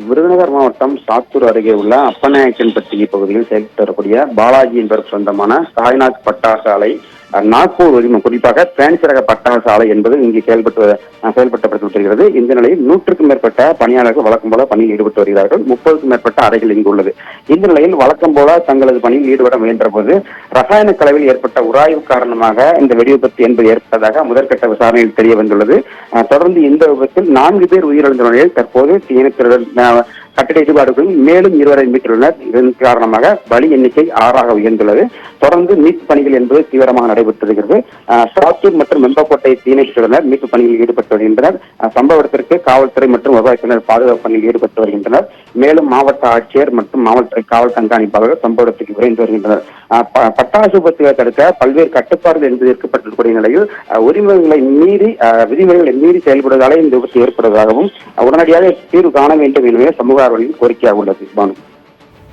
விருதுநகர் மாவட்டம் சாத்தூர் அருகே உள்ள அப்பநாயக்கன்பட்டி பகுதியில் செயல்பட்டு வரக்கூடிய பாலாஜி என்பவர் சொந்தமான சாய்நாத் பட்டாசு ஆலை நாக்பூர் குறிப்பாக பேன்சி ரக பட்டாசு ஆலை என்பது இங்கு செயல்படுத்தப்பட்டு வருகிறது. இந்த நிலையில் 100க்கும் மேற்பட்ட பணியாளர்கள் வழக்கம் போல பணியில் ஈடுபட்டு வருகிறார்கள். 30க்கும் மேற்பட்ட அறைகள் இங்கு உள்ளது. இந்த நிலையில் வழக்கம் போல தங்களது பணியில் ஈடுபட முயன்ற போது ரசாயன கலவையில் ஏற்பட்ட உராய்வு காரணமாக இந்த வெடிவிபத்து என்பது ஏற்பட்டதாக முதற்கட்ட விசாரணையில் தெரிய வந்துள்ளது. தொடர்ந்து இந்த விபத்தில் 4 பேர் உயிரிழந்த நிலையில் தற்போது தீயணைப்பு கட்டிட இடிபாடுகளும் மேலும் 20 மீட்டுள்ளனர். இதன் காரணமாக பலி எண்ணிக்கை 6ஆக உயர்ந்துள்ளது. தொடர்ந்து மீட்பு பணிகள் என்பது தீவிரமாக நடைபெற்று வருகிறது. சாத்தூர் மற்றும் வெம்பக்கோட்டை தீயணைப்புத்துறையினர் மீட்பு பணியில் ஈடுபட்டு வருகின்றனர். சம்பவ இடத்திற்கு காவல்துறை மற்றும் விவசாயத்தினர் பாதுகாப்பு பணியில் ஈடுபட்டு வருகின்றனர். மேலும் மாவட்ட ஆட்சியர் மற்றும் மாவட்ட காவல் கண்காணிப்பாளர்கள் சம்பவ இடத்துக்கு விரைந்து வருகின்றனர். பட்டாசு விபத்துகளை தடுக்க பல்வேறு கட்டுப்பாடுகள் என்பது ஏற்கப்பட்டிருக்கூடிய நிலையில் விதிமுறைகளை மீறி செயல்படுவதாலே இந்த விபத்து ஏற்படுவதாகவும் உடனடியாக தீர்வு காண வேண்டும் எனவே சமூக ஆர்வலர்களின் கோரிக்கையாக உள்ளது.